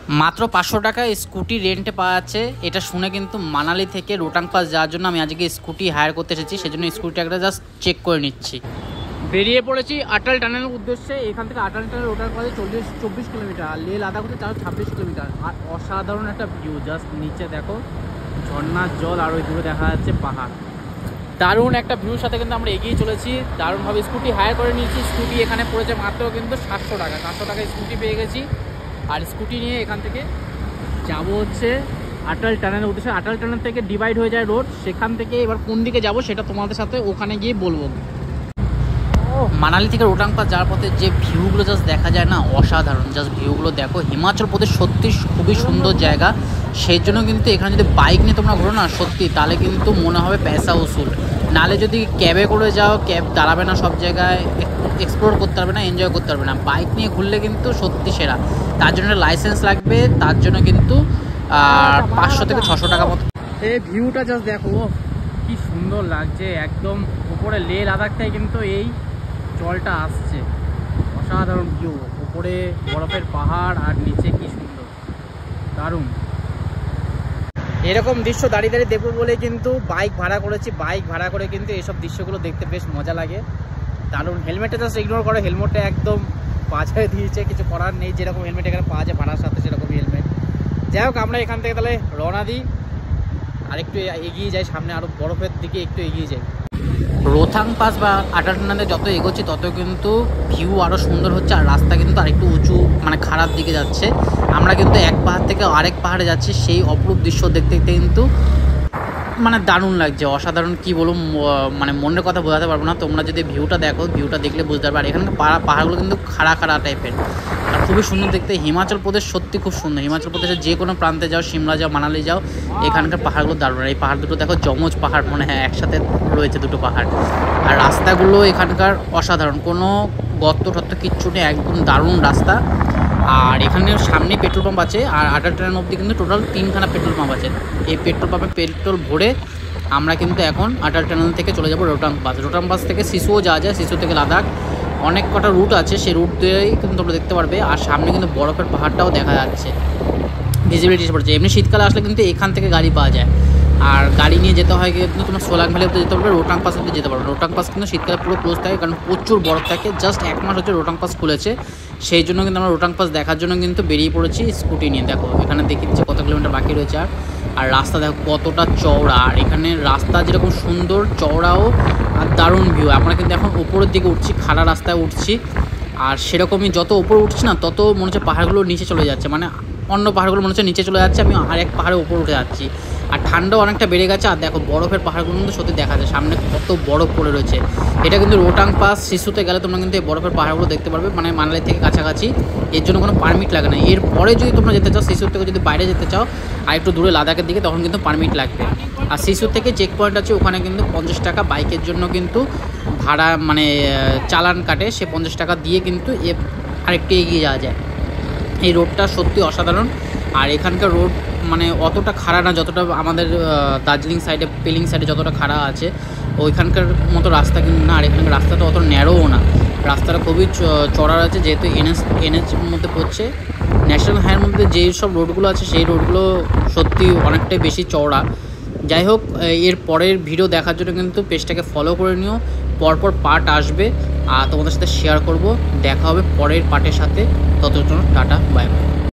মাত্র 500 টাকায় স্কুটি রেন্টে পাওয়া যাচ্ছে। এটা শুনে কিন্তু মানালি থেকে রোটাং পাস যাওয়ার জন্য আমি আজকে স্কুটি হায়ার করতে এসেছি, সেজন্য স্কুটিটা একটা জাস্ট চেক করে নিচ্ছি। বেরিয়ে পড়েছি আটাল টানেলের উদ্দেশ্যে। এখান থেকে আটাল টানেল রোটাং পাসে 24 কিলোমিটার, আর লে লাদাখ হচ্ছে 26 কিলোমিটার। আর অসাধারণ একটা ভিউ, জাস্ট নিচে দেখো ঝর্ণার জল, আর ওই দূরে দেখা যাচ্ছে পাহাড়। দারুণ একটা ভিউর সাথে কিন্তু আমরা এগিয়ে চলেছি। দারুণভাবে স্কুটি হায়ার করে নিয়েছি। স্কুটি এখানে পড়েছে মাত্র কিন্তু 700 টাকা। 700 টাকায় স্কুটি পেয়ে গেছি। আর স্কুটি নিয়ে এখান থেকে যাবো হচ্ছে আটাল টানেলের উদ্দেশ্যে। আটাল টানেল থেকে ডিভাইড হয়ে যায় রোড, সেখান থেকে এবার কোন দিকে যাব সেটা তোমাদের সাথে ওখানে গিয়ে বলবো। মানালি থেকে রোটাং পাস যাওয়ার পথে যে ভিউগুলো জাস্ট দেখা যায় না, অসাধারণ। জাস্ট ভিউগুলো দেখো। হিমাচল প্রদেশ সত্যি খুবই সুন্দর জায়গা, সেই জন্য কিন্তু এখানে যদি বাইক নিয়ে তোমরা ঘোরো না সত্যি, তাহলে কিন্তু মনে হবে পয়সা উসুল। নাহলে যদি ক্যাবে করে যাও, ক্যাব দাঁড়াবে না সব জায়গায়, এক্সপ্লোর করতে পারবে না, এনজয় করতে পারবে না। বাইক নিয়ে ঘুরলে কিন্তু সত্যি সেরা। তার জন্য লাইসেন্স লাগবে, তার জন্য কিন্তু 500 থেকে 600 টাকা মতো। এই ভিউটা জাস্ট দেখো, কি সুন্দর লাগছে। একদম উপরে লে লাদাখ থেকে কিন্তু এই জলটা আসছে। অসাধারণ ভিউ, উপরে বরফের পাহাড় আর নিচে কি সুন্দর, দারুণ। এরকম দৃশ্য দাঁড়িয়ে দাঁড়িয়ে দেখবো বলে কিন্তু বাইক ভাড়া করেছি। বাইক ভাড়া করে কিন্তু এইসব দৃশ্যগুলো দেখতে বেশ মজা লাগে, দারুণ। হেলমেটটা জাস্ট ইগনোর করে, হেলমেটটা একদম পাছায় দিয়েছে, কিছু করার নেই। যেরকম হেলমেট এখানে পাওয়া যায় ভাড়ার সাথে, সেরকমই হেলমেট। যাই হোক, আমরা এখান থেকে তাহলে রওনা দিই, আর একটু এগিয়ে যাই সামনে, আরও বরফের দিকে একটু এগিয়ে যাই। রোথাং পাস বা আটাল টানেলে যত এগোচ্ছি তত কিন্তু ভিউ আরও সুন্দর হচ্ছে, আর রাস্তা কিন্তু আরেকটু উঁচু মানে খারাপ দিকে যাচ্ছে। আমরা কিন্তু এক পাহাড় থেকে আরেক পাহাড়ে যাচ্ছি, সেই অপরূপ দৃশ্য দেখতে দেখতে কিন্তু মানে দারুণ লাগছে, অসাধারণ। কি বলবো, মানে মনের কথা বোঝাতে পারবো না। তোমরা যদি ভিউটা দেখো, ভিউটা দেখলে বুঝতে পারবে। আর এখানকার পাহাড়গুলো কিন্তু খাড়া খাড়া টাইপের, আর খুবই সুন্দর দেখতে। হিমাচল প্রদেশ সত্যি খুব সুন্দর। হিমাচল প্রদেশের যে কোনো প্রান্তে যাও, সিমলা যাও, মানালি যাও, এখানকার পাহাড়গুলো দারুণ। এই পাহাড় দুটো দেখো, যমজ পাহাড় মনে হয়, একসাথে রয়েছে দুটো পাহাড়। আর রাস্তাগুলো এখানকার অসাধারণ, কোনো গর্ত টর্ত কিচ্ছু নেই, একদম দারুণ রাস্তা। আর এখানে সামনে পেট্রোল পাম্প আছে, আর আটাল টানেল অবধি কিন্তু টোটাল 3খানা পেট্রোল পাম্প আছে। এই পেট্রোল পাম্পে পেট্রোল ভরে আমরা কিন্তু এখন আটাল টানেল থেকে চলে যাব রোটাং পাস। রোটাং পাস থেকে সিসুও যাওয়া যায়, সিসু থেকে লাদাখ অনেক কটা রুট আছে, সেই রুট দিয়েই কিন্তু তোমরা দেখতে পারবে। আর সামনে কিন্তু বরফের পাহাড়টাও দেখা যাচ্ছে, ভিজিবিলিটি পড়ছে। এমনি শীতকালে আসলে কিন্তু এখান থেকে গাড়ি পাওয়া যায়, আর গাড়ি নিয়ে যেতে হয় কিন্তু তোমার সোলাং ভ্যালি অব্দি যেতে পারবে, রোটাং পাস অব্দি যেতে পারবে। রোটাং পাস কিন্তু শীতকালে পুরো ক্লোজ থাকে, কারণ প্রচুর বরফ থাকে। জাস্ট 1 মাস হচ্ছে রোটাং পাস খুলেছে, সেই জন্য কিন্তু আমরা রোটাং পাস দেখার জন্য কিন্তু বেরিয়ে পড়েছি স্কুটি নিয়ে। দেখো এখানে দেখি যে কত কিলোমিটার বাকি রয়েছে, আর রাস্তা দেখো কতটা চওড়া। আর এখানে রাস্তা যেরকম সুন্দর, চওড়াও, আর দারুণ ভিউ। আমরা কিন্তু এখন উপরের দিকে উঠছি, খাড়া রাস্তায় উঠছি, আর সেরকমই যত উপরে উঠছি না তত মনে হচ্ছে পাহাড়গুলো নিচে চলে যাচ্ছে, মানে অন্য পাহাড়গুলো মনে হচ্ছে নিচে চলে যাচ্ছে, আমি আরেক পাহাড়ের উপর উঠে যাচ্ছি। আর ঠান্ডাও অনেকটা বেড়ে গেছে। আর দেখো বরফের পাহাড়গুলো কিন্তু সত্যি দেখা যায়, সামনে কত বরফ পড়ে রয়েছে। এটা কিন্তু রোটাং পাস শিশুতে গেলে তোমরা কিন্তু এই বরফের পাহাড়গুলো দেখতে পারবে, মানে মানালি থেকে কাছাকাছি। এর জন্য কোনো পারমিট লাগে না। এরপরে যদি তোমরা যেতে চাও, শিশুর থেকে যদি বাইরে যেতে চাও আর একটু দূরে লাদাখের দিকে, তখন কিন্তু পারমিট লাগবে। আর শিশুর থেকে চেক পয়েন্ট আছে, ওখানে কিন্তু 50 টাকা বাইকের জন্য কিন্তু ভাড়া মানে চালান কাটে, সে 50 টাকা দিয়ে কিন্তু আরেকটু এগিয়ে যাওয়া যায়। এই রোডটা সত্যি অসাধারণ। আর এখানকার রোড মানে অতটা খাড়া না যতটা আমাদের দার্জিলিং সাইডে, পেলিং সাইডে যতটা খাড়া আছে, ওইখানকার মতো রাস্তা কিন্তু না। আর এখানকার রাস্তাটা অত ন্যারোও না, রাস্তাটা খুবই চড়া আছে, যেহেতু এনএচ মধ্যে পড়ছে। ন্যাশনাল হাইওয়ের মধ্যে যেই সব রোডগুলো আছে, সেই রোডগুলো সত্যি অনেকটাই বেশি চওড়া। যাই হোক, এর পরের ভিডিও দেখার জন্য কিন্তু পেজটাকে ফলো করে নিও, পরপর পার্ট আসবে আর তোমাদের সাথে শেয়ার করব। দেখা হবে পরের পার্টের সাথে, ততক্ষণ টাটা, বাই বাই।